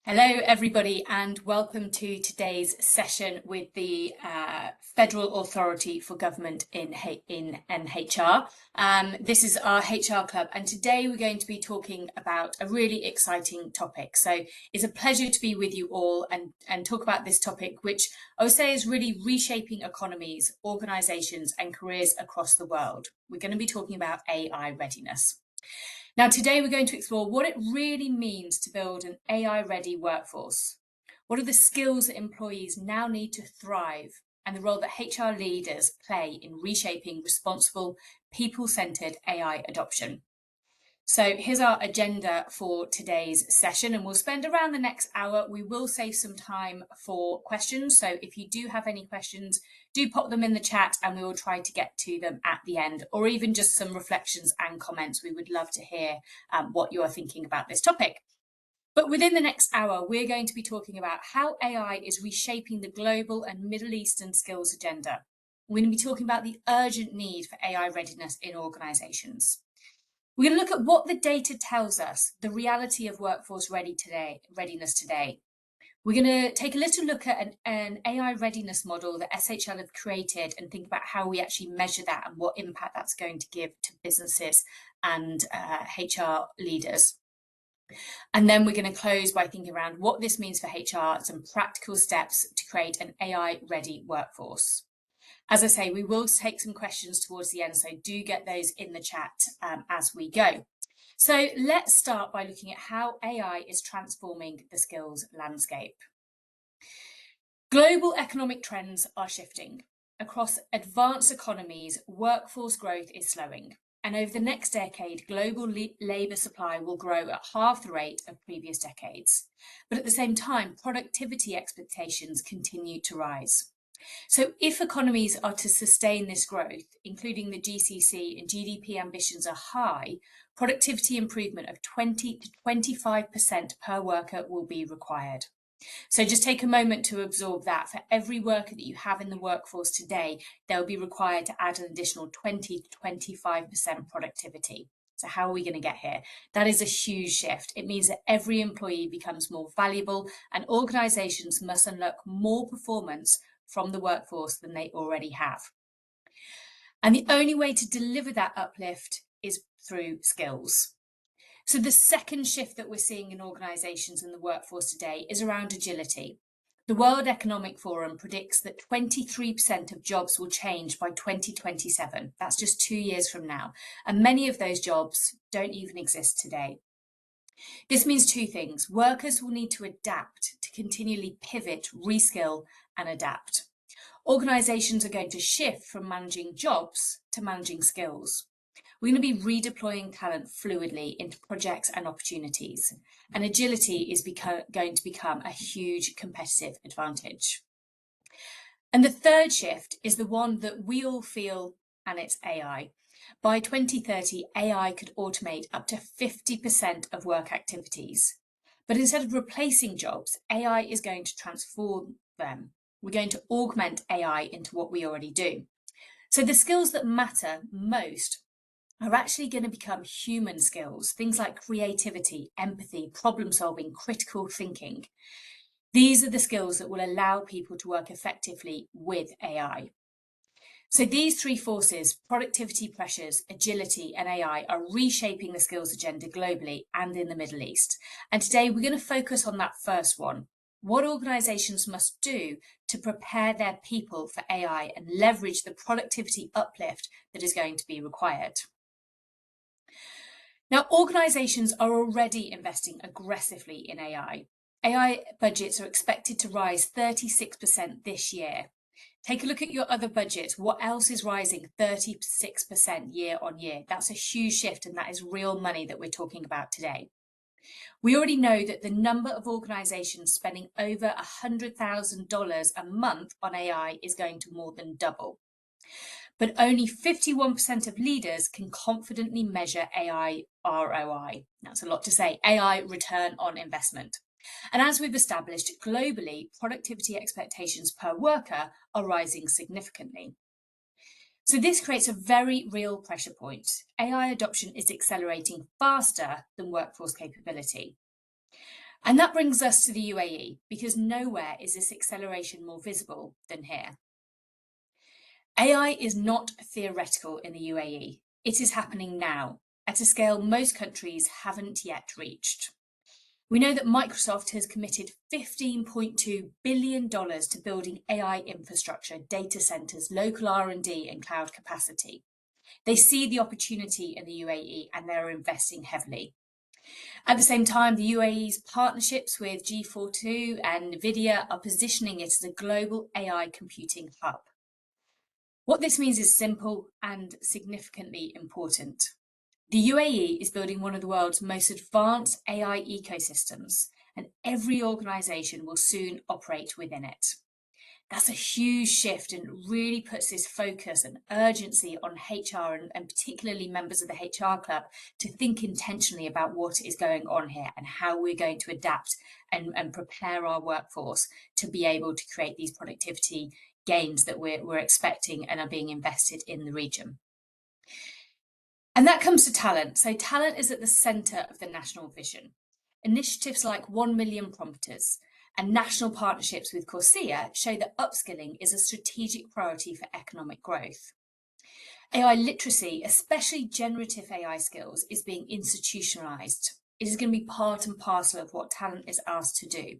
Hello, everybody, and welcome to today's session with the Federal Authority for Government in HR. This is our HR club, and today we're going to be talking about a really exciting topic. So it's a pleasure to be with you all and talk about this topic, which I would say is really reshaping economies, organisations, and careers across the world. We're going to be talking about AI readiness. Now, today we're going to explore what it really means to build an AI-ready workforce. What are the skills that employees now need to thrive, and the role that HR leaders play in reshaping responsible, people-centred AI adoption. So here's our agenda for today's session, and we'll spend around the next hour. We will save some time for questions. So if you do have any questions, do pop them in the chat and we will try to get to them at the end, or even just some reflections and comments. We would love to hear what you are thinking about this topic. But within the next hour, we're going to be talking about how AI is reshaping the global and Middle Eastern skills agenda. We're going to be talking about the urgent need for AI readiness in organisations. We're going to look at what the data tells us, the reality of workforce readiness today. We're going to take a little look at an AI readiness model that SHL have created and think about how we actually measure that and what impact that's going to give to businesses and HR leaders. And then we're going to close by thinking around what this means for HR, some practical steps to create an AI-ready workforce. As I say, we will take some questions towards the end, so do get those in the chat as we go. So let's start by looking at how AI is transforming the skills landscape. Global economic trends are shifting. Across advanced economies, workforce growth is slowing. And over the next decade, global labour supply will grow at half the rate of previous decades. But at the same time, productivity expectations continue to rise. So if economies are to sustain this growth, including the GCC and GDP ambitions are high, productivity improvement of 20 to 25% per worker will be required. So just take a moment to absorb that. For every worker that you have in the workforce today, they'll be required to add an additional 20 to 25% productivity. So how are we going to get here? That is a huge shift. It means that every employee becomes more valuable and organisations must unlock more performance from the workforce than they already have. And the only way to deliver that uplift is through skills. So the second shift that we're seeing in organisations and the workforce today is around agility. The World Economic Forum predicts that 23% of jobs will change by 2027. That's just 2 years from now. And many of those jobs don't even exist today. This means two things. Workers will need to adapt to continually pivot, reskill and adapt. Organisations are going to shift from managing jobs to managing skills. We're going to be redeploying talent fluidly into projects and opportunities, and agility is going to become a huge competitive advantage. And the third shift is the one that we all feel, and it's AI. By 2030, AI could automate up to 50% of work activities. But instead of replacing jobs, AI is going to transform them. We're going to augment AI into what we already do. So the skills that matter most are actually going to become human skills, things like creativity, empathy, problem solving, critical thinking. These are the skills that will allow people to work effectively with AI. So these three forces, productivity pressures, agility and AI, are reshaping the skills agenda globally and in the Middle East. And today we're going to focus on that first one. What organisations must do to prepare their people for AI and leverage the productivity uplift that is going to be required. Now, organisations are already investing aggressively in AI. AI budgets are expected to rise 36% this year. Take a look at your other budgets. What else is rising 36% year on year? That's a huge shift, and that is real money that we're talking about today. We already know that the number of organisations spending over $100,000 a month on AI is going to more than double. But only 51% of leaders can confidently measure AI ROI. That's a lot to say, AI return on investment. And as we've established globally, productivity expectations per worker are rising significantly. So this creates a very real pressure point. AI adoption is accelerating faster than workforce capability. And that brings us to the UAE, because nowhere is this acceleration more visible than here. AI is not theoretical in the UAE. It is happening now, at a scale most countries haven't yet reached. We know that Microsoft has committed $15.2 billion to building AI infrastructure, data centers, local R&D and cloud capacity. They see the opportunity in the UAE and they're investing heavily. At the same time, the UAE's partnerships with G42 and NVIDIA are positioning it as a global AI computing hub. What this means is simple and significantly important. The UAE is building one of the world's most advanced AI ecosystems, and every organisation will soon operate within it. That's a huge shift and really puts this focus and urgency on HR and particularly members of the HR club to think intentionally about what is going on here and how we're going to adapt and prepare our workforce to be able to create these productivity gains that we're expecting and are being invested in the region. And that comes to talent. So talent is at the centre of the national vision. Initiatives like 1 million prompters and national partnerships with CORSIA show that upskilling is a strategic priority for economic growth. AI literacy, especially generative AI skills, is being institutionalised. It is going to be part and parcel of what talent is asked to do.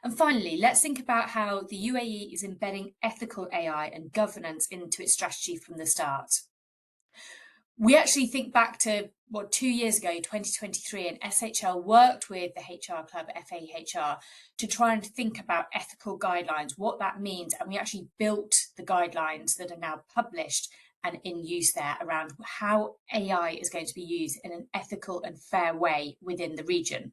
And finally, let's think about how the UAE is embedding ethical AI and governance into its strategy from the start. We actually think back to 2 years ago, 2023, and SHL worked with the HR club, FAHR, to try and think about ethical guidelines, what that means. And we actually built the guidelines that are now published and in use there around how AI is going to be used in an ethical and fair way within the region.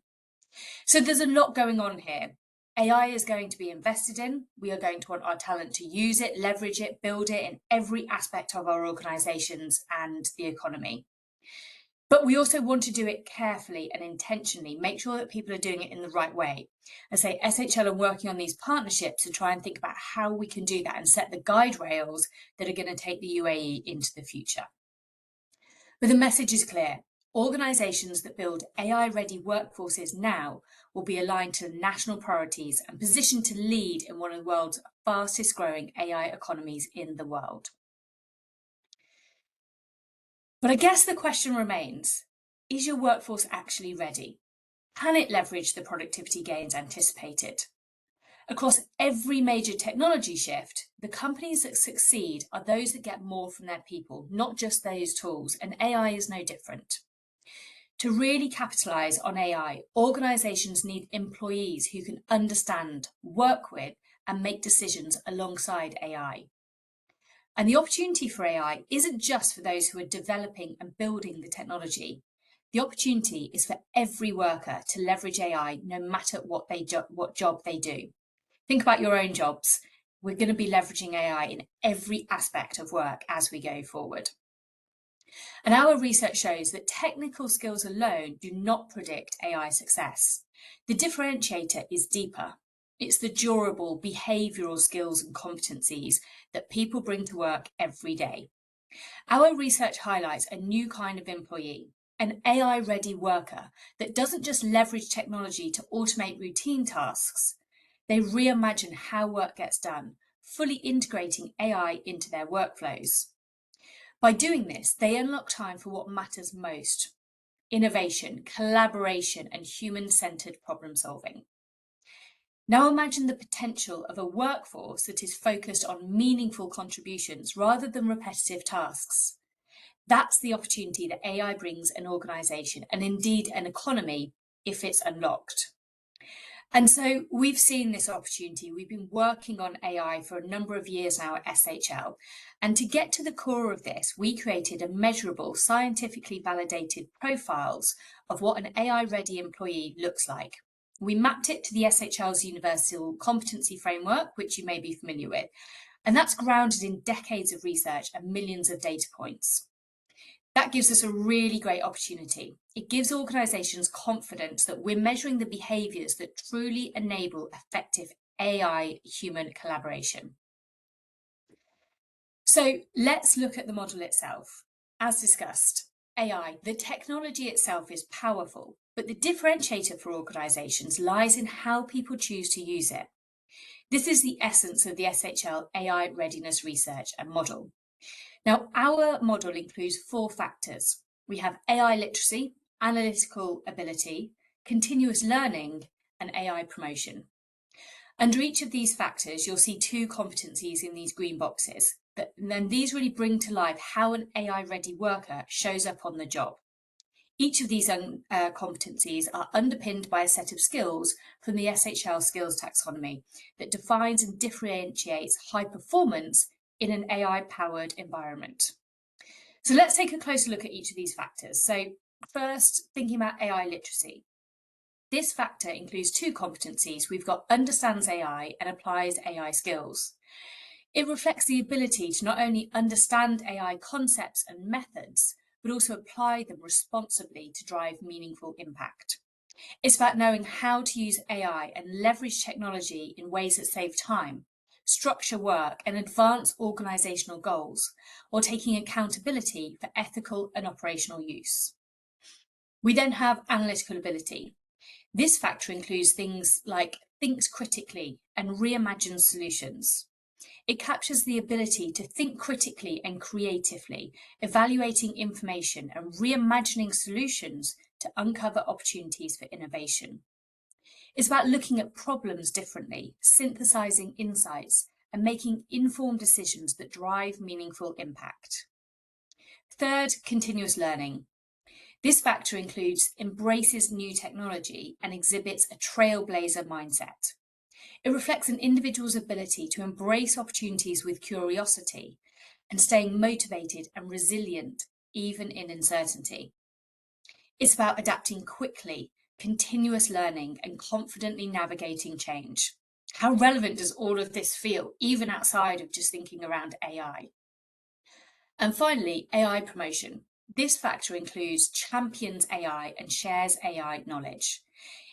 So there's a lot going on here. AI is going to be invested in. We are going to want our talent to use it, leverage it, build it in every aspect of our organisations and the economy. But we also want to do it carefully and intentionally, make sure that people are doing it in the right way. As I say, SHL are working on these partnerships to try and think about how we can do that and set the guide rails that are going to take the UAE into the future. But the message is clear. Organisations that build AI-ready workforces now will be aligned to national priorities and positioned to lead in one of the world's fastest growing AI economies in the world. But I guess the question remains, is your workforce actually ready? Can it leverage the productivity gains anticipated? Across every major technology shift, the companies that succeed are those that get more from their people, not just those tools, and AI is no different. To really capitalise on AI, organisations need employees who can understand, work with, and make decisions alongside AI. And the opportunity for AI isn't just for those who are developing and building the technology. The opportunity is for every worker to leverage AI no matter what job they do. Think about your own jobs. We're going to be leveraging AI in every aspect of work as we go forward. And our research shows that technical skills alone do not predict AI success. The differentiator is deeper. It's the durable behavioural skills and competencies that people bring to work every day. Our research highlights a new kind of employee, an AI-ready worker that doesn't just leverage technology to automate routine tasks. They reimagine how work gets done, fully integrating AI into their workflows. By doing this, they unlock time for what matters most: innovation, collaboration, and human-centered problem solving. Now imagine the potential of a workforce that is focused on meaningful contributions rather than repetitive tasks. That's the opportunity that AI brings an organisation and indeed an economy if it's unlocked. And so we've seen this opportunity. We've been working on AI for a number of years now at SHL. And to get to the core of this, we created a measurable, scientifically validated profiles of what an AI-ready employee looks like. We mapped it to the SHL's Universal Competency Framework, which you may be familiar with. And that's grounded in decades of research and millions of data points. That gives us a really great opportunity. It gives organisations confidence that we're measuring the behaviours that truly enable effective AI-human collaboration. So let's look at the model itself. As discussed, AI, the technology itself is powerful, But the differentiator for organisations lies in how people choose to use it. This is the essence of the SHL AI readiness research and model. Now, our model includes 4 factors. We have AI literacy, analytical ability, continuous learning, and AI promotion. Under each of these factors, you'll see 2 competencies in these green boxes. And these really bring to life how an AI-ready worker shows up on the job. Each of these competencies are underpinned by a set of skills from the SHL skills taxonomy that defines and differentiates high performance in an AI-powered environment. So let's take a closer look at each of these factors. So first, thinking about AI literacy. This factor includes 2 competencies. We've got understands AI and applies AI skills. It reflects the ability to not only understand AI concepts and methods, but also apply them responsibly to drive meaningful impact. It's about knowing how to use AI and leverage technology in ways that save time, structure work, and advance organisational goals, while taking accountability for ethical and operational use. We then have analytical ability. This factor includes things like thinks critically and reimagines solutions. It captures the ability to think critically and creatively, evaluating information and reimagining solutions to uncover opportunities for innovation. It's about looking at problems differently, synthesizing insights, and making informed decisions that drive meaningful impact. Third, continuous learning. This factor embraces new technology and exhibits a trailblazer mindset. It reflects an individual's ability to embrace opportunities with curiosity and staying motivated and resilient even in uncertainty. It's about adapting quickly, continuous learning, and confidently navigating change. How relevant does all of this feel, even outside of just thinking around AI? And finally, AI promotion. This factor champions AI and shares AI knowledge.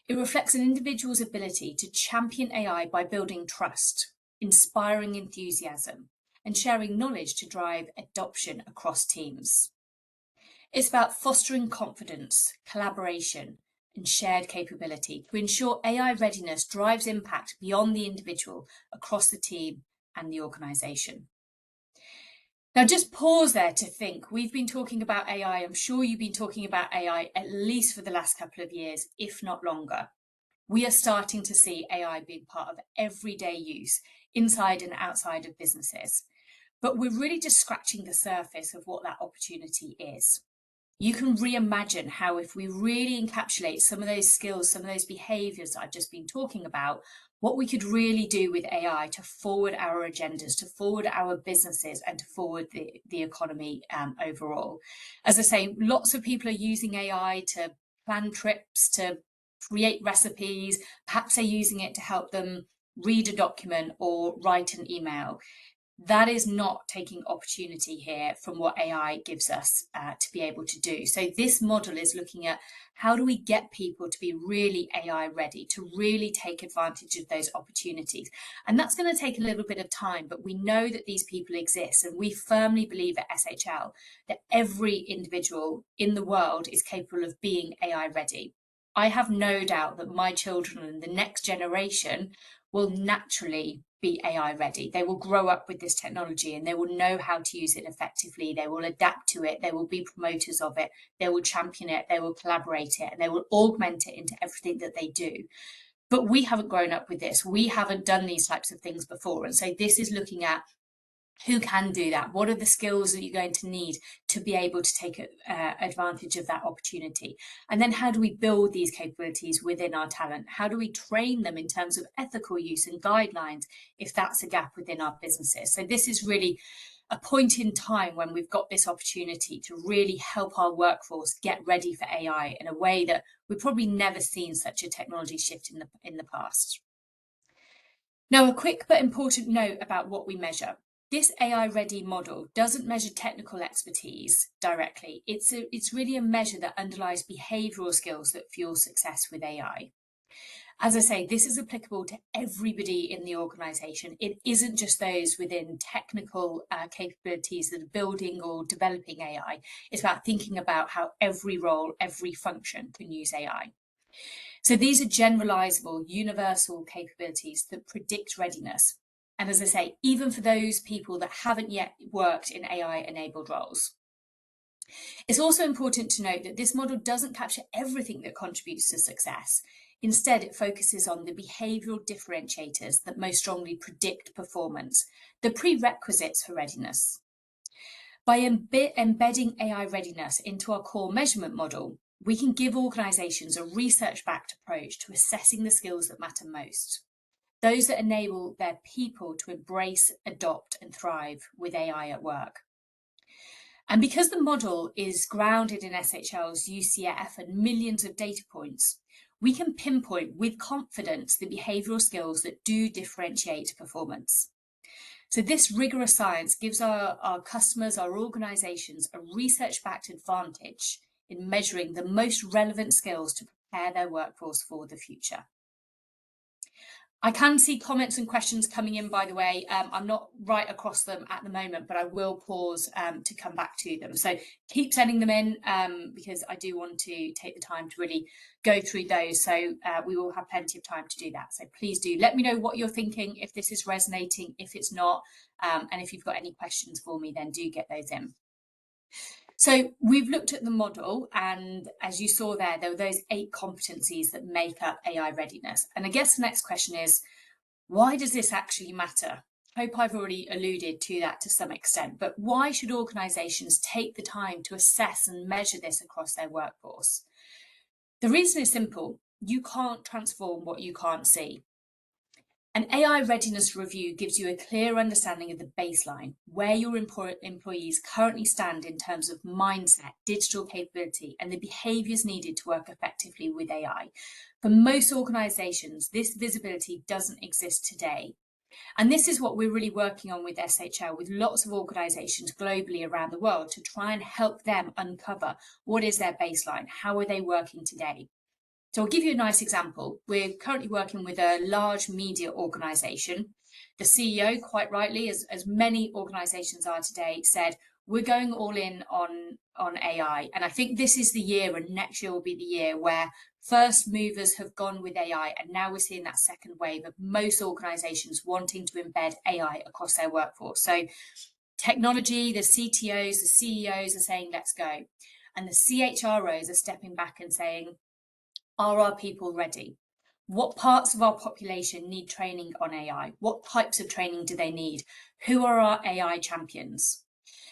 It reflects an individual's ability to champion AI by building trust, inspiring enthusiasm, and sharing knowledge to drive adoption across teams. It's about fostering confidence, collaboration, and shared capability to ensure AI readiness drives impact beyond the individual across the team and the organisation. Now, just pause there to think. We've been talking about AI. I'm sure you've been talking about AI at least for the last couple of years, if not longer. We are starting to see AI being part of everyday use inside and outside of businesses. But we're really just scratching the surface of what that opportunity is. You can reimagine how, if we really encapsulate some of those skills, some of those behaviours that I've just been talking about, what we could really do with AI to forward our agendas, to forward our businesses, and to forward the economy overall. As I say, lots of people are using AI to plan trips, to create recipes. Perhaps they're using it to help them read a document or write an email. That is not taking opportunity here from what AI gives us to be able to do. So this model is looking at how do we get people to be really AI ready, to really take advantage of those opportunities. And that's going to take a little bit of time, but we know that these people exist. And we firmly believe at SHL that every individual in the world is capable of being AI ready. I have no doubt that my children and the next generation will naturally be AI ready. They will grow up with this technology and they will know how to use it effectively. They will adapt to it. They will be promoters of it. They will champion it. They will collaborate it, and they will augment it into everything that they do. But we haven't grown up with this. We haven't done these types of things before. And so this is looking at who can do that? What are the skills that you're going to need to be able to take advantage of that opportunity? And then how do we build these capabilities within our talent? How do we train them in terms of ethical use and guidelines if that's a gap within our businesses? So this is really a point in time when we've got this opportunity to really help our workforce get ready for AI in a way that we've probably never seen such a technology shift in the past. Now, a quick but important note about what we measure. This AI-ready model doesn't measure technical expertise directly. It's really a measure that underlies behavioural skills that fuel success with AI. As I say, this is applicable to everybody in the organisation. It isn't just those within technical capabilities that are building or developing AI. It's about thinking about how every role, every function can use AI. So these are generalizable, universal capabilities that predict readiness. And as I say, even for those people that haven't yet worked in AI-enabled roles. It's also important to note that this model doesn't capture everything that contributes to success. Instead, it focuses on the behavioural differentiators that most strongly predict performance, the prerequisites for readiness. By embedding AI readiness into our core measurement model, we can give organisations a research-backed approach to assessing the skills that matter most, those that enable their people to embrace, adopt and thrive with AI at work. And because the model is grounded in SHL's UCF and millions of data points, we can pinpoint with confidence the behavioural skills that do differentiate performance. So this rigorous science gives our customers, our organisations, a research-backed advantage in measuring the most relevant skills to prepare their workforce for the future. I can see comments and questions coming in, by the way. I'm not right across them at the moment, but I will pause to come back to them. So keep sending them in because I do want to take the time to really go through those. So we will have plenty of time to do that. So please do let me know what you're thinking, if this is resonating, if it's not, and if you've got any questions for me, then do get those in. So we've looked at the model, and as you saw there were those 8 competencies that make up AI readiness. And I guess the next question is, why does this actually matter? I hope I've already alluded to that to some extent, but why should organisations take the time to assess and measure this across their workforce? The reason is simple: you can't transform what you can't see. An AI readiness review gives you a clear understanding of the baseline, where your employees currently stand in terms of mindset, digital capability, and the behaviours needed to work effectively with AI. For most organisations, this visibility doesn't exist today. And this is what we're really working on with SHL, with lots of organisations globally around the world, to try and help them uncover what is their baseline, how are they working today. So I'll give you a nice example. We're currently working with a large media organisation. The CEO, quite rightly, as many organisations are today, said, we're going all in on AI. And I think this is the year, and next year will be the year where first movers have gone with AI. And now we're seeing that second wave of most organisations wanting to embed AI across their workforce. So technology, the CTOs, the CEOs are saying, let's go. And the CHROs are stepping back and saying, are our people ready? What parts of our population need training on AI? What types of training do they need? Who are our AI champions?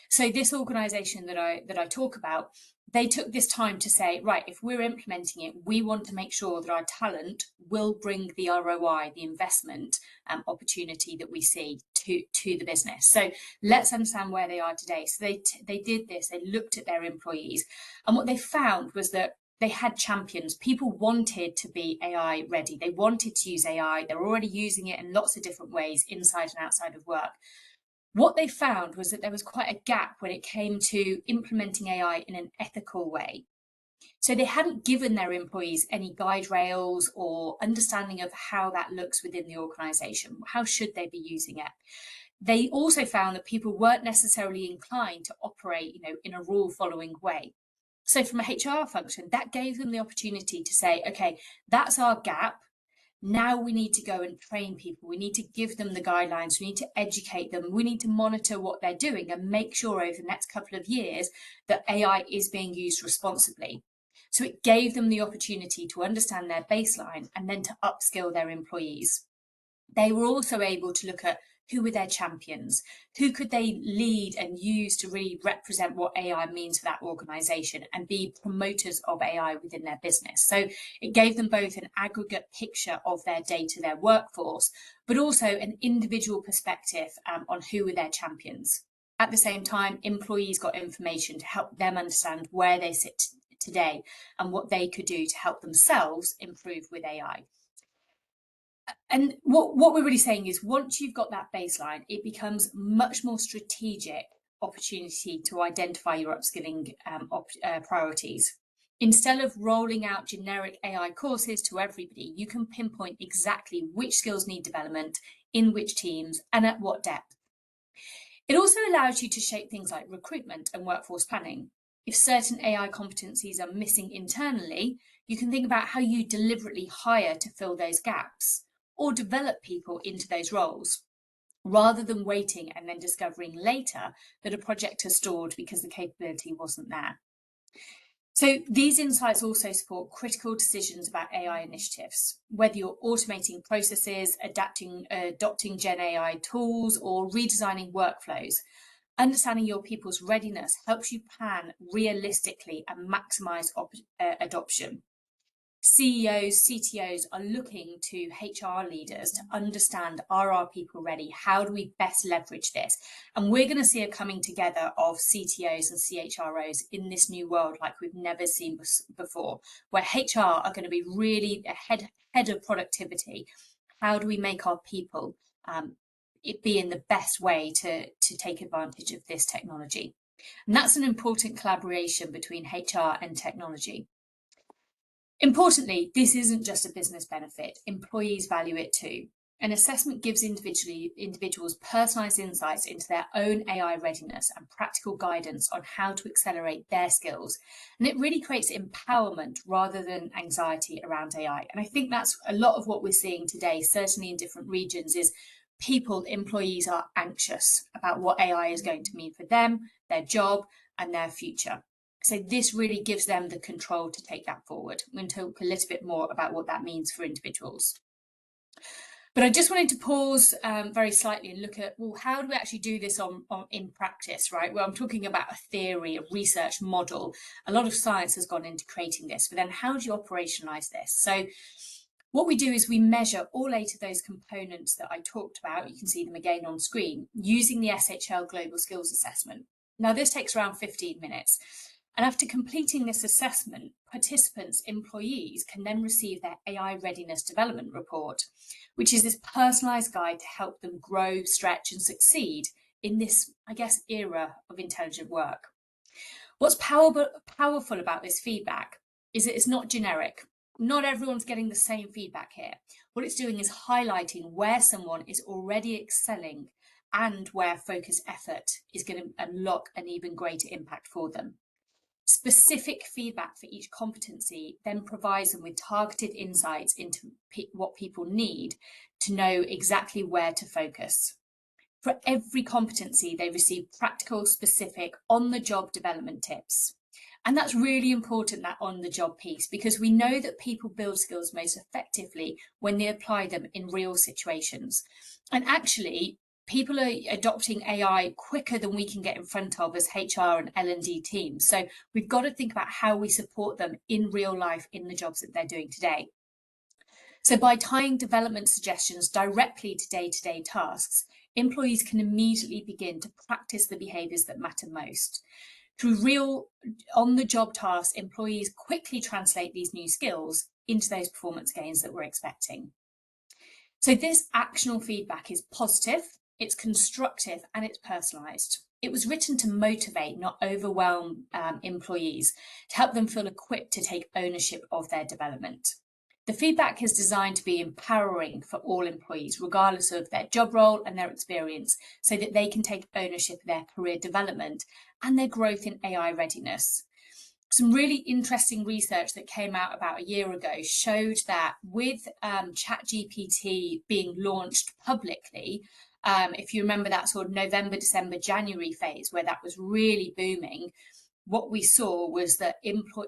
So this organisation that I talk about, they took this time to say, right, if we're implementing it, we want to make sure that our talent will bring the ROI, the investment opportunity that we see to the business. So let's understand where they are today. So they did this, they looked at their employees, and what they found was that they had champions. People wanted to be AI ready. They wanted to use AI. They're already using it in lots of different ways, inside and outside of work. What they found was that there was quite a gap when it came to implementing AI in an ethical way. So they hadn't given their employees any guide rails or understanding of how that looks within the organisation. How should they be using it? They also found that people weren't necessarily inclined to operate, in a rule-following way. So from a HR function, that gave them the opportunity to say, okay, that's our gap. Now we need to go and train people. We need to give them the guidelines. We need to educate them. We need to monitor what they're doing and make sure over the next couple of years that AI is being used responsibly. So it gave them the opportunity to understand their baseline and then to upskill their employees. They were also able to look at who were their champions, who could they lead and use to really represent what AI means for that organisation and be promoters of AI within their business. So it gave them both an aggregate picture of their data, their workforce, but also an individual perspective on who were their champions. At the same time, employees got information to help them understand where they sit today and what they could do to help themselves improve with AI. And what we're really saying is, once you've got that baseline, it becomes much more strategic opportunity to identify your upskilling priorities. Instead of rolling out generic AI courses to everybody, you can pinpoint exactly which skills need development, in which teams, and at what depth. It also allows you to shape things like recruitment and workforce planning. If certain AI competencies are missing internally, you can think about how you deliberately hire to fill those gaps or develop people into those roles, rather than waiting and then discovering later that a project has stalled because the capability wasn't there. So these insights also support critical decisions about AI initiatives, whether you're automating processes, adopting Gen AI tools, or redesigning workflows. Understanding your people's readiness helps you plan realistically and maximize adoption. CEOs, CTOs are looking to HR leaders to understand, are our people ready? How do we best leverage this? And we're going to see a coming together of CTOs and CHROs in this new world like we've never seen before, where HR are going to be really ahead of productivity. How do we make our people it be in the best way to take advantage of this technology? And that's an important collaboration between HR and technology. Importantly, this isn't just a business benefit. Employees value it too. An assessment gives individuals personalised insights into their own AI readiness and practical guidance on how to accelerate their skills. And it really creates empowerment rather than anxiety around AI. And I think that's a lot of what we're seeing today, certainly in different regions, is employees are anxious about what AI is going to mean for them, their job, and their future. So this really gives them the control to take that forward. I'm going to talk a little bit more about what that means for individuals. But I just wanted to pause very slightly and look at, well, how do we actually do this in practice, right? Well, I'm talking about a theory, a research model. A lot of science has gone into creating this, but then how do you operationalize this? So what we do is we measure all 8 of those components that I talked about. You can see them again on screen using the SHL Global Skills Assessment. Now, this takes around 15 minutes. And after completing this assessment, participants, employees can then receive their AI Readiness Development Report, which is this personalised guide to help them grow, stretch and succeed in this, I guess, era of intelligent work. What's powerful about this feedback is that it's not generic. Not everyone's getting the same feedback here. What it's doing is highlighting where someone is already excelling and where focused effort is going to unlock an even greater impact for them. Specific feedback for each competency then provides them with targeted insights into what people need to know exactly where to focus. For every competency, they receive practical, specific, on-the-job development tips. And that's really important, that on-the-job piece, because we know that people build skills most effectively when they apply them in real situations. And actually, people are adopting AI quicker than we can get in front of as HR and L&D teams. So we've got to think about how we support them in real life in the jobs that they're doing today. So by tying development suggestions directly to day-to-day tasks, employees can immediately begin to practice the behaviours that matter most. Through real on-the-job tasks, employees quickly translate these new skills into those performance gains that we're expecting. So this actionable feedback is positive, it's constructive and it's personalised. It was written to motivate, not overwhelm employees, to help them feel equipped to take ownership of their development. The feedback is designed to be empowering for all employees, regardless of their job role and their experience, so that they can take ownership of their career development and their growth in AI readiness. Some really interesting research that came out about a year ago showed that with ChatGPT being launched publicly, if you remember that sort of November, December, January phase where that was really booming, what we saw was that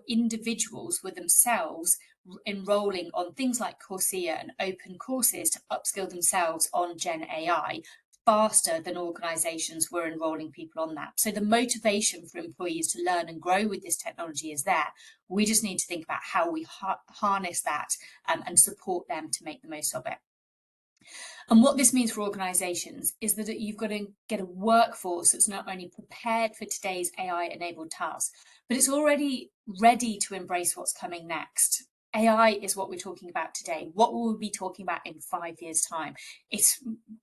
individuals were themselves enrolling on things like Coursera and open courses to upskill themselves on Gen AI faster than organisations were enrolling people on that. So the motivation for employees to learn and grow with this technology is there. We just need to think about how we harness that and support them to make the most of it. And what this means for organisations is that you've got to get a workforce that's not only prepared for today's AI-enabled tasks, but it's already ready to embrace what's coming next. AI is what we're talking about today. What will we be talking about in 5 years' time?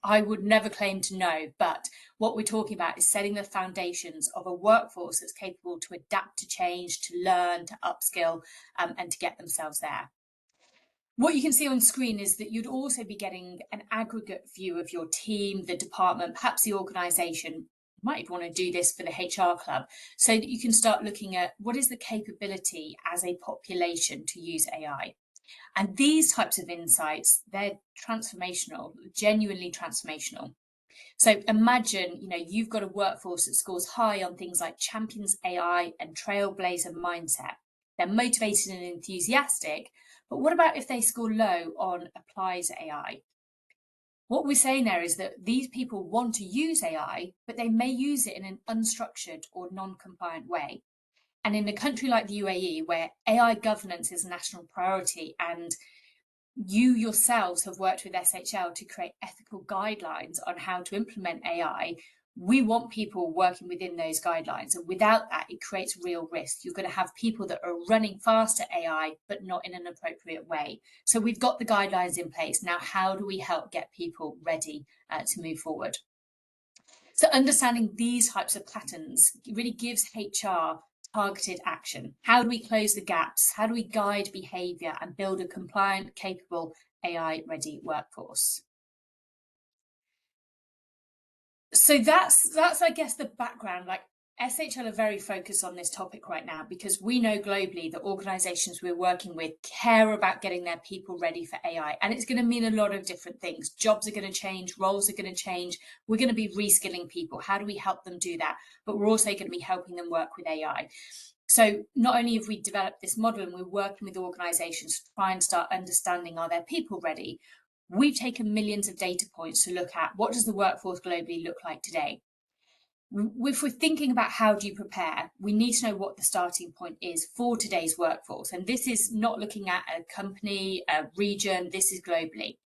I would never claim to know, but what we're talking about is setting the foundations of a workforce that's capable to adapt to change, to learn, to upskill, and to get themselves there. What you can see on screen is that you'd also be getting an aggregate view of your team, the department, perhaps the organisation. You might want to do this for the HR club so that you can start looking at what is the capability as a population to use AI. And these types of insights, they're transformational, genuinely transformational. So imagine, you've got a workforce that scores high on things like champions AI and trailblazer mindset. They're motivated and enthusiastic, but what about if they score low on applies AI? What we're saying there is that these people want to use AI, but they may use it in an unstructured or non-compliant way. And in a country like the UAE, where AI governance is a national priority, and you yourselves have worked with SHL to create ethical guidelines on how to implement AI, we want people working within those guidelines. And without that, it creates real risk. You're going to have people that are running fast at AI, but not in an appropriate way. So we've got the guidelines in place. Now, how do we help get people ready to move forward? So understanding these types of patterns really gives HR targeted action. How do we close the gaps? How do we guide behaviour and build a compliant, capable, AI-ready workforce? So that's I guess the background. Like, SHL are very focused on this topic right now because we know globally that organisations we're working with care about getting their people ready for AI, and it's going to mean a lot of different things. Jobs are going to change, roles are going to change. We're going to be reskilling people. How do we help them do that? But we're also going to be helping them work with AI. So not only have we developed this model and we're working with organisations to try and start understanding, are their people ready? We've taken millions of data points to look at what does the workforce globally look like today. If we're thinking about how do you prepare, we need to know what the starting point is for today's workforce. And this is not looking at a company, a region, this is globally.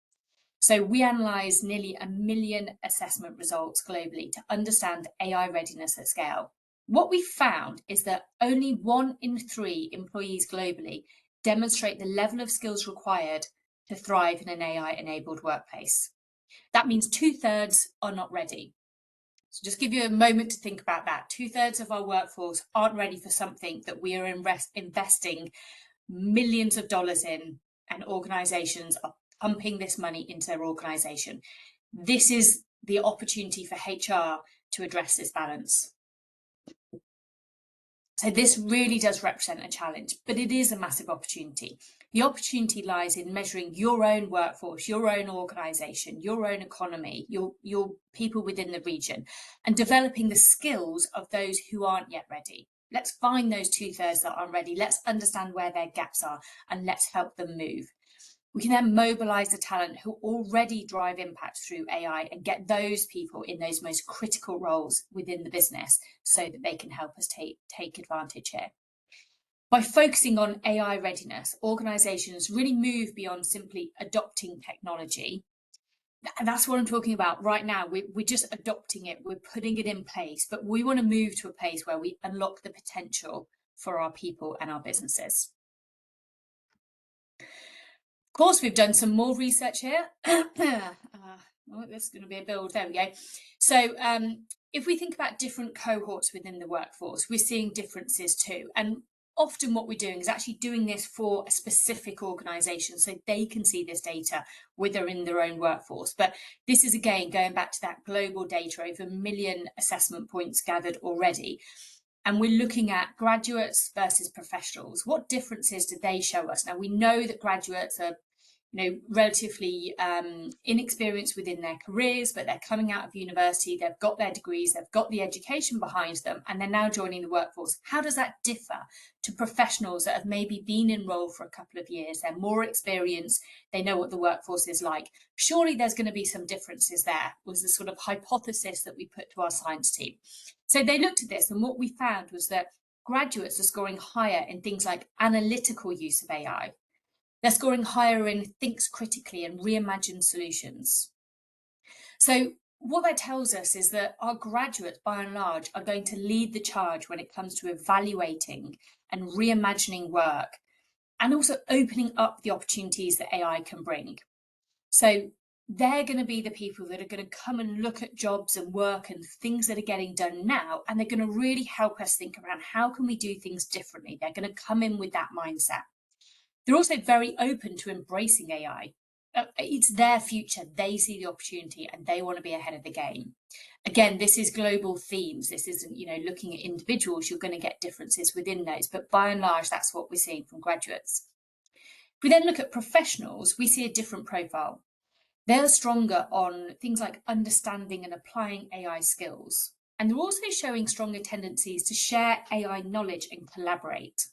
So we analysed nearly 1 million assessment results globally to understand AI readiness at scale. What we found is that only 1 in 3 employees globally demonstrate the level of skills required to thrive in an AI-enabled workplace. That means 2/3 are not ready. So just give you a moment to think about that. 2/3 of our workforce aren't ready for something that we are investing millions of dollars in, and organisations are pumping this money into their organisation. This is the opportunity for HR to address this balance. So this really does represent a challenge, but it is a massive opportunity. The opportunity lies in measuring your own workforce, your own organisation, your own economy, your people within the region, and developing the skills of those who aren't yet ready. Let's find those 2/3 that aren't ready. Let's understand where their gaps are and let's help them move. We can then mobilise the talent who already drive impact through AI and get those people in those most critical roles within the business so that they can help us take advantage here. By focusing on AI readiness, organisations really move beyond simply adopting technology. And that's what I'm talking about right now. We're just adopting it, we're putting it in place, but we want to move to a place where we unlock the potential for our people and our businesses. Of course, we've done some more research here. This is going to be a build. There we go. So if we think about different cohorts within the workforce, we're seeing differences too. And often what we're doing is actually doing this for a specific organisation so they can see this data within their own workforce. But this is, again, going back to that global data, over 1 million assessment points gathered already. And we're looking at graduates versus professionals. What differences do they show us? Now, we know that graduates are relatively inexperienced within their careers, but they're coming out of university, they've got their degrees, they've got the education behind them, and they're now joining the workforce. How does that differ to professionals that have maybe been in role for a couple of years? They're more experienced, they know what the workforce is like. Surely there's going to be some differences there, was the sort of hypothesis that we put to our science team. So they looked at this, and what we found was that graduates are scoring higher in things like analytical use of AI. They're scoring higher in thinks critically and reimagine solutions. So what that tells us is that our graduates, by and large, are going to lead the charge when it comes to evaluating and reimagining work and also opening up the opportunities that AI can bring. So they're going to be the people that are going to come and look at jobs and work and things that are getting done now, and they're going to really help us think around how can we do things differently. They're going to come in with that mindset. They're also very open to embracing AI. It's their future. They see the opportunity and they want to be ahead of the game. Again, this is global themes. This isn't, looking at individuals. You're going to get differences within those, but by and large, that's what we're seeing from graduates. If we then look at professionals, we see a different profile. They're stronger on things like understanding and applying AI skills. And they're also showing stronger tendencies to share AI knowledge and collaborate.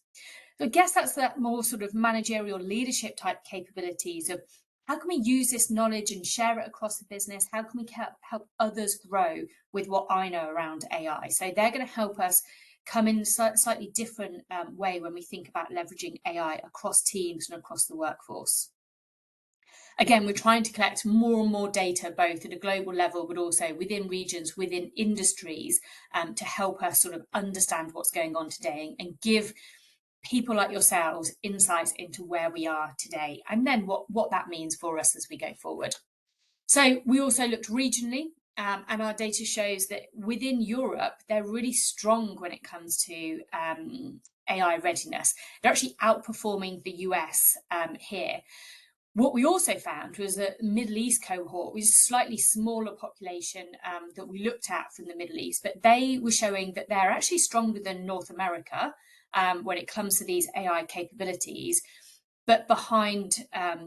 So I guess that's that more sort of managerial leadership type capabilities of how can we use this knowledge and share it across the business? How can we help others grow with what I know around AI? So they're going to help us come in a slightly different way when we think about leveraging AI across teams and across the workforce. Again, we're trying to collect more and more data, both at a global level, but also within regions, within industries, to help us sort of understand what's going on today and give people like yourselves insights into where we are today and then what that means for us as we go forward. So we also looked regionally, and our data shows that within Europe, they're really strong when it comes to AI readiness. They're actually outperforming the US here. What we also found was that the Middle East cohort was a slightly smaller population that we looked at from the Middle East, but they were showing that they're actually stronger than North America when it comes to these AI capabilities, but behind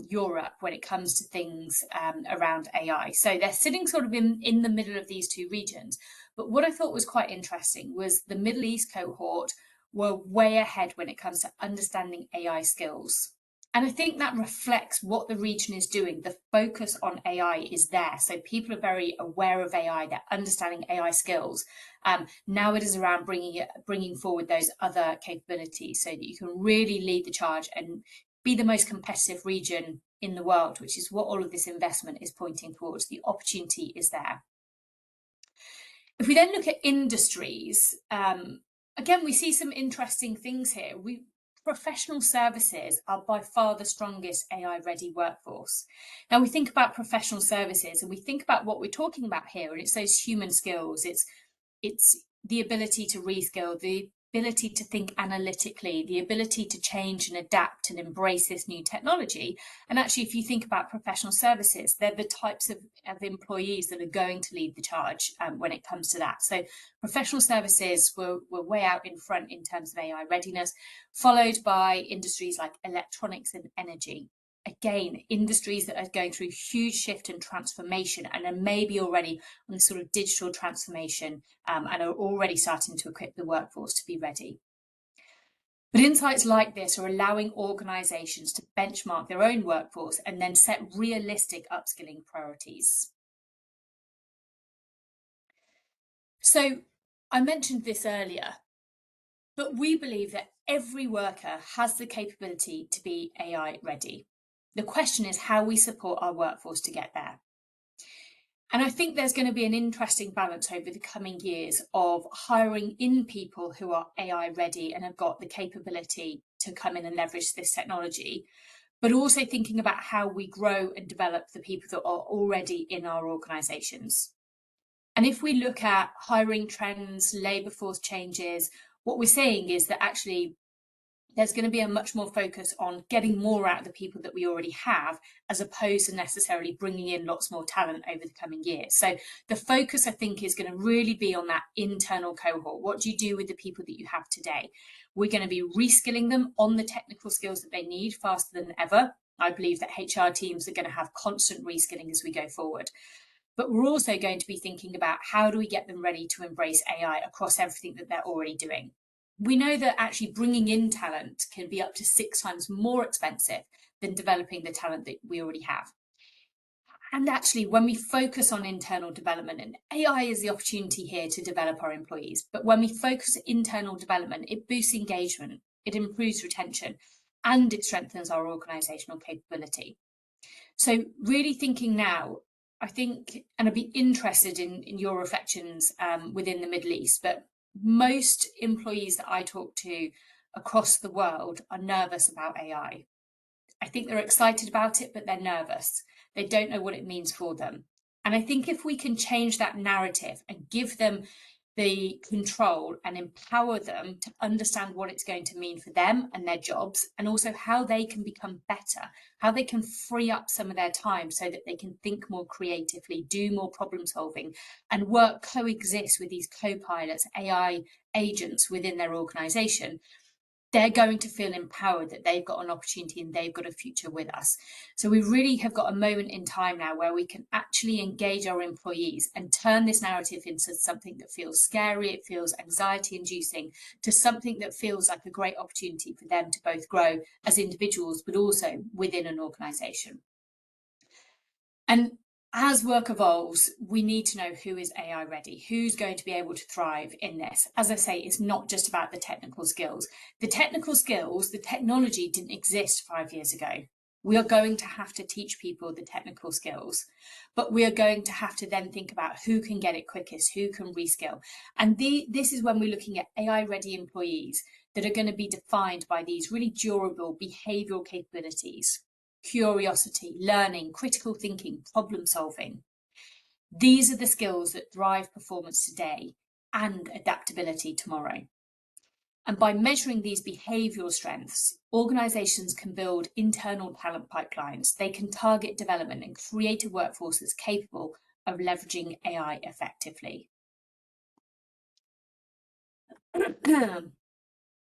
Europe when it comes to things around AI. So they're sitting sort of in the middle of these two regions. But what I thought was quite interesting was the Middle East cohort were way ahead when it comes to understanding AI skills. And I think that reflects what the region is doing. The focus on AI is there. So people are very aware of AI, they're understanding AI skills. Now it is around bringing forward those other capabilities so that you can really lead the charge and be the most competitive region in the world, which is what all of this investment is pointing towards. The opportunity is there. If we then look at industries, again, we see some interesting things here. Professional services are by far the strongest AI-ready workforce. Now we think about professional services and we think about what we're talking about here, and it's those human skills. It's the ability to reskill, the ability to think analytically, the ability to change and adapt and embrace this new technology. And actually, if you think about professional services, they're the types of employees that are going to lead the charge when it comes to that. So professional services were way out in front in terms of AI readiness, followed by industries like electronics and energy. Again, industries that are going through huge shift and transformation and are maybe already on this sort of digital transformation and are already starting to equip the workforce to be ready. But insights like this are allowing organisations to benchmark their own workforce and then set realistic upskilling priorities. So I mentioned this earlier, but we believe that every worker has the capability to be AI ready. The question is how we support our workforce to get there. And I think there's going to be an interesting balance over the coming years of hiring in people who are AI ready and have got the capability to come in and leverage this technology, but also thinking about how we grow and develop the people that are already in our organisations. And if we look at hiring trends, labour force changes, what we're seeing is that actually there's going to be a much more focus on getting more out of the people that we already have, as opposed to necessarily bringing in lots more talent over the coming years. So the focus, I think, is going to really be on that internal cohort. What do you do with the people that you have today? We're going to be reskilling them on the technical skills that they need faster than ever. I believe that HR teams are going to have constant reskilling as we go forward. But we're also going to be thinking about how do we get them ready to embrace AI across everything that they're already doing. We know that actually bringing in talent can be up to 6 times more expensive than developing the talent that we already have. And actually, when we focus on internal development, and AI is the opportunity here to develop our employees, but when we focus internal development, it boosts engagement, it improves retention, and it strengthens our organisational capability. So really thinking now, I think, and I'd be interested in your reflections within the Middle East, but most employees that I talk to across the world are nervous about AI. I think they're excited about it, but they're nervous. They don't know what it means for them. And I think if we can change that narrative and give them the control and empower them to understand what it's going to mean for them and their jobs, and also how they can become better, how they can free up some of their time so that they can think more creatively, do more problem solving, and coexist with these co-pilots, AI agents within their organization, they're going to feel empowered that they've got an opportunity and they've got a future with us. So we really have got a moment in time now where we can actually engage our employees and turn this narrative into something that feels scary, it feels anxiety inducing, to something that feels like a great opportunity for them to both grow as individuals, but also within an organization. And as work evolves, we need to know who is AI ready, who's going to be able to thrive in this. As I say, it's not just about the technical skills. The technical skills, the technology didn't exist 5 years ago. We are going to have to teach people the technical skills, but we are going to have to then think about who can get it quickest, who can reskill. And this is when we're looking at AI ready employees that are going to be defined by these really durable behavioral capabilities. Curiosity, learning, critical thinking, problem solving. These are the skills that drive performance today and adaptability tomorrow. And by measuring these behavioural strengths, organisations can build internal talent pipelines. They can target development and create a workforce that's capable of leveraging AI effectively.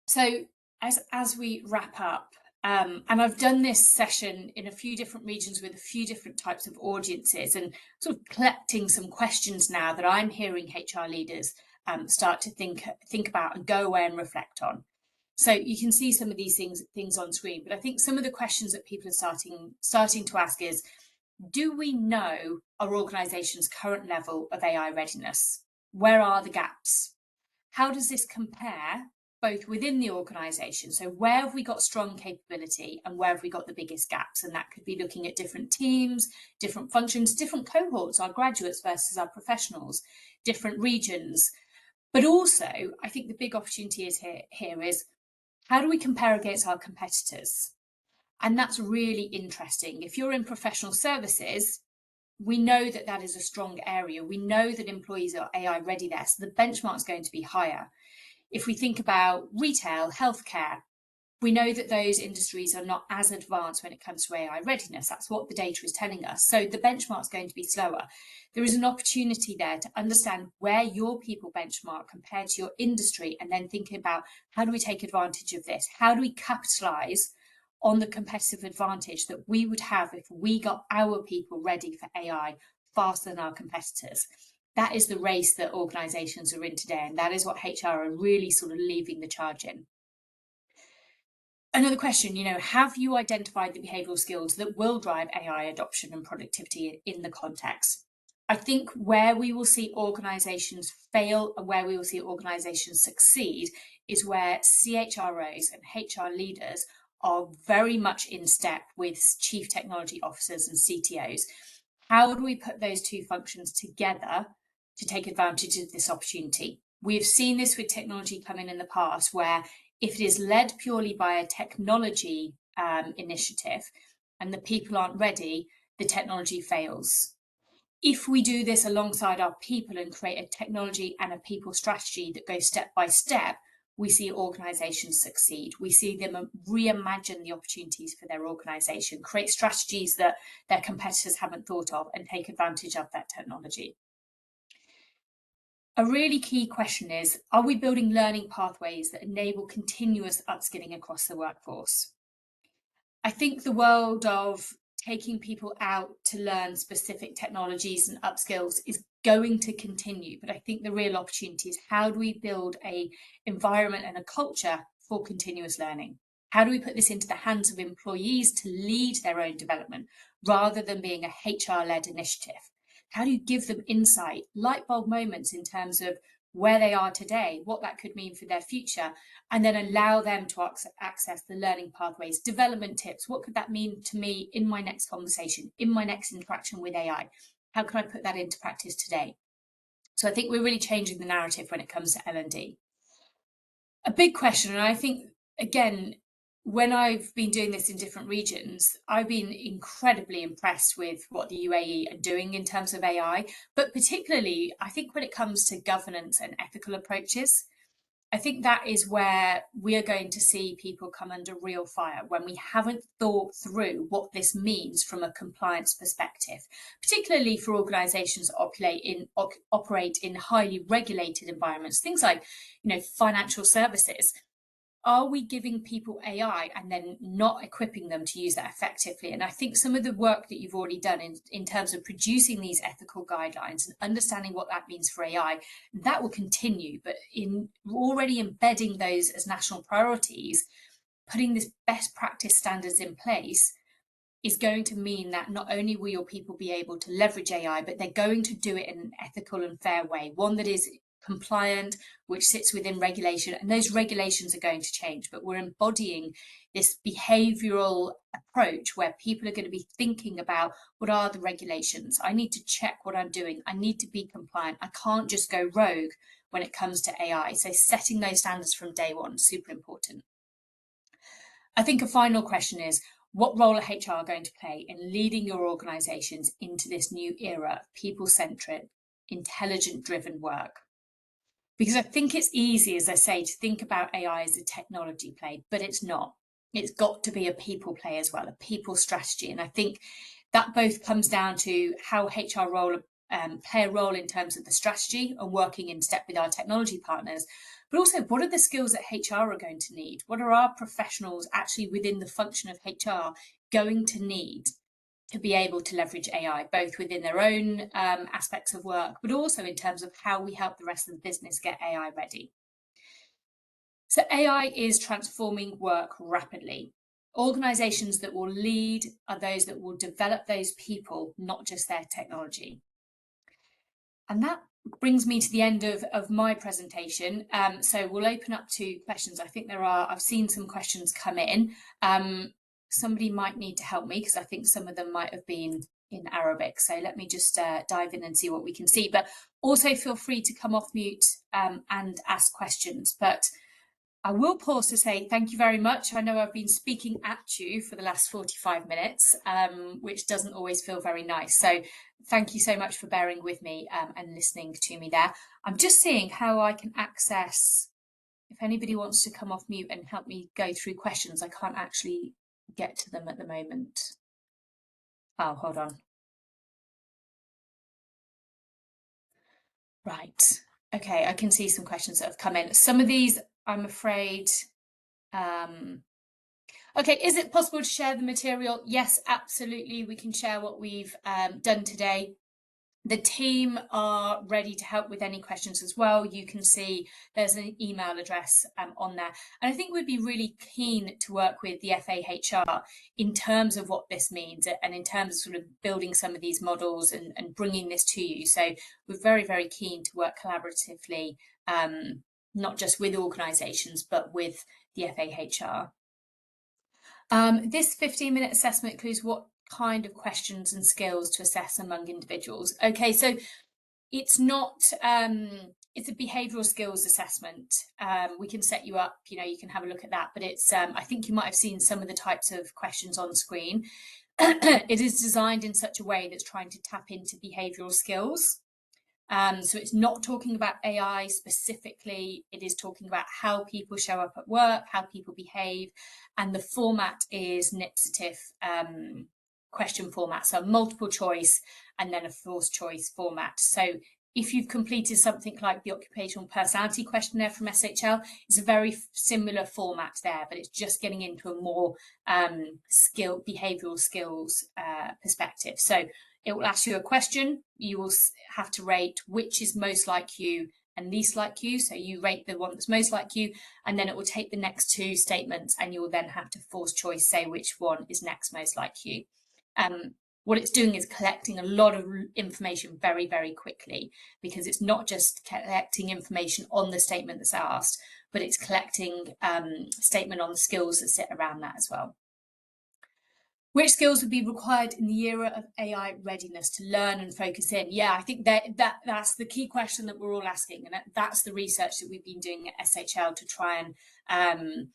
So as we wrap up, and I've done this session in a few different regions with a few different types of audiences, and sort of collecting some questions now that I'm hearing HR leaders start to think about and go away and reflect on. So you can see some of these things on screen, but I think some of the questions that people are starting to ask is, do we know our organisation's current level of AI readiness? Where are the gaps? How does this compare both within the organisation? So where have we got strong capability and where have we got the biggest gaps? And that could be looking at different teams, different functions, different cohorts, our graduates versus our professionals, different regions. But also, I think the big opportunity is here is, how do we compare against our competitors? And that's really interesting. If you're in professional services, we know that that is a strong area. We know that employees are AI ready there, so the benchmark's going to be higher. If we think about retail, healthcare, we know that those industries are not as advanced when it comes to AI readiness. That's what the data is telling us. So the benchmark's going to be slower. There is an opportunity there to understand where your people benchmark compared to your industry, and then thinking about, how do we take advantage of this? How do we capitalize on the competitive advantage that we would have if we got our people ready for AI faster than our competitors? That is the race that organisations are in today, and that is what HR are really sort of leading the charge in. Another question, have you identified the behavioural skills that will drive AI adoption and productivity in the context? I think where we will see organisations fail and where we will see organisations succeed is where CHROs and HR leaders are very much in step with chief technology officers and CTOs. How do we put those two functions together to take advantage of this opportunity? We've seen this with technology come in the past, where if it is led purely by a technology initiative and the people aren't ready, the technology fails. If we do this alongside our people and create a technology and a people strategy that goes step by step, we see organisations succeed. We see them reimagine the opportunities for their organisation, create strategies that their competitors haven't thought of, and take advantage of that technology. A really key question is, are we building learning pathways that enable continuous upskilling across the workforce? I think the world of taking people out to learn specific technologies and upskills is going to continue, but I think the real opportunity is, how do we build an environment and a culture for continuous learning? How do we put this into the hands of employees to lead their own development rather than being a HR-led initiative? How do you give them insight, light bulb moments in terms of where they are today, what that could mean for their future, and then allow them to access the learning pathways, development tips? What could that mean to me in my next conversation, in my next interaction with AI? How can I put that into practice today? So I think we're really changing the narrative when it comes to L&D. A big question, and I think again, when I've been doing this in different regions, I've been incredibly impressed with what the UAE are doing in terms of AI, but particularly, I think when it comes to governance and ethical approaches, I think that is where we are going to see people come under real fire when we haven't thought through what this means from a compliance perspective, particularly for organisations that operate in highly regulated environments, things like, financial services. Are we giving people AI and then not equipping them to use that effectively? And I think some of the work that you've already done in terms of producing these ethical guidelines and understanding what that means for AI, that will continue. But in already embedding those as national priorities, putting this best practice standards in place is going to mean that not only will your people be able to leverage AI, but they're going to do it in an ethical and fair way, one that is compliant, which sits within regulation, and those regulations are going to change, but we're embodying this behavioral approach where people are going to be thinking about what are the regulations. I need to check what I'm doing. I need to be compliant. I can't just go rogue when it comes to AI. So setting those standards from day one, super important. I think a final question is, what role are HR going to play in leading your organisations into this new era of people-centric, intelligent-driven work? Because I think it's easy, as I say, to think about AI as a technology play, but it's not. It's got to be a people play as well, a people strategy. And I think that both comes down to how HR play a role in terms of the strategy and working in step with our technology partners, but also what are the skills that HR are going to need? What are our professionals actually within the function of HR going to need to be able to leverage AI, both within their own aspects of work, but also in terms of how we help the rest of the business get AI ready. So AI is transforming work rapidly. Organisations that will lead are those that will develop those people, not just their technology. And that brings me to the end of my presentation. So we'll open up to questions. I think I've seen some questions come in. Somebody might need to help me because I think some of them might have been in Arabic. So let me just dive in and see what we can see. But also feel free to come off mute and ask questions. But I will pause to say thank you very much. I know I've been speaking at you for the last 45 minutes, which doesn't always feel very nice. So thank you so much for bearing with me and listening to me there. I'm just seeing how I can access, if anybody wants to come off mute and help me go through questions. I can't actually get to them at the moment. Oh, hold on. Right. Okay, I can see some questions that have come in. Some of these, I'm afraid. Okay, is it possible to share the material? Yes, absolutely. We can share what we've done today. The team are ready to help with any questions as well. You can see there's an email address on there. And I think we'd be really keen to work with the FAHR in terms of what this means and in terms of sort of building some of these models and bringing this to you. So we're very, very keen to work collaboratively, not just with organisations, but with the FAHR. This 15-minute assessment includes what kind of questions and skills to assess among individuals. Okay, so it's not, it's a behavioural skills assessment. We can set you up, you can have a look at that, but it's, I think you might have seen some of the types of questions on screen. It is designed in such a way that's trying to tap into behavioural skills. So it's not talking about AI specifically, it is talking about how people show up at work, how people behave, and the format is NIPSATIF question format, so multiple choice and then a forced choice format. So if you've completed something like the occupational personality questionnaire from SHL, it's a very similar format there, but it's just getting into a more behavioural skills perspective. So it will ask you a question, you will have to rate which is most like you and least like you. So you rate the one that's most like you, and then it will take the next two statements and you will then have to force choice say which one is next most like you. What it's doing is collecting a lot of information very, very quickly, because it's not just collecting information on the statement that's asked, but it's collecting statement on the skills that sit around that as well. Which skills would be required in the era of AI readiness to learn and focus in? Yeah, I think that's the key question that we're all asking, and that's the research that we've been doing at SHL to try and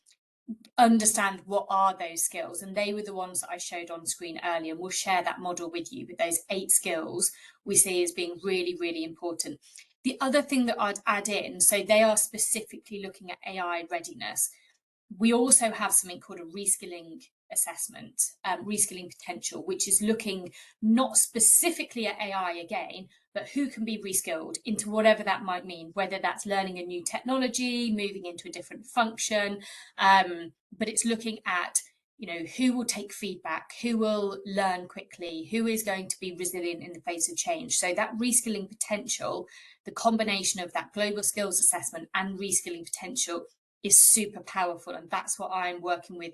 understand what are those skills, and they were the ones that I showed on screen earlier, and we'll share that model with you. But those 8 skills we see as being really, really important. The other thing that I'd add in, so they are specifically looking at AI readiness. We also have something called a reskilling assessment, reskilling potential, which is looking not specifically at AI again, but who can be reskilled into whatever that might mean, whether that's learning a new technology, moving into a different function. But it's looking at, who will take feedback, who will learn quickly, who is going to be resilient in the face of change. So that reskilling potential, the combination of that global skills assessment and reskilling potential is super powerful. And that's what I'm working with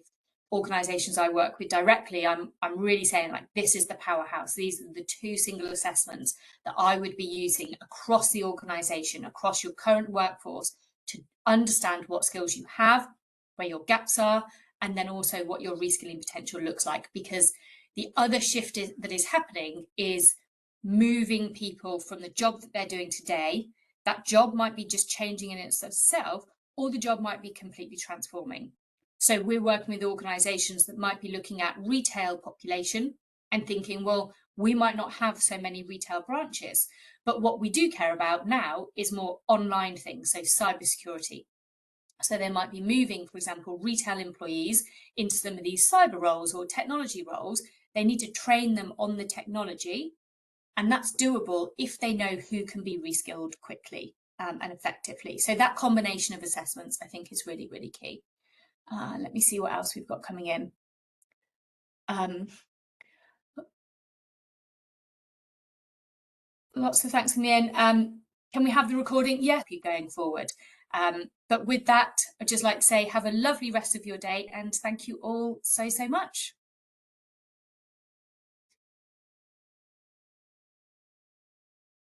organizations I work with directly. I'm really saying, like, this is the powerhouse. These are the 2 single assessments that I would be using across the organization, across your current workforce, to understand what skills you have, where your gaps are, and then also what your reskilling potential looks like. Because the other shift that is happening is moving people from the job that they're doing today. That job might be just changing in itself, or the job might be completely transforming. So we're working with organizations that might be looking at retail population and thinking, well, we might not have so many retail branches, but what we do care about now is more online things, so cybersecurity. So they might be moving, for example, retail employees into some of these cyber roles or technology roles. They need to train them on the technology, and that's doable if they know who can be reskilled quickly and effectively. So that combination of assessments, I think, is really, really key. Let me see what else we've got coming in. Lots of thanks from in. Can we have the recording? Yeah, keep going forward. But with that, I'd just like to say have a lovely rest of your day, and thank you all so much.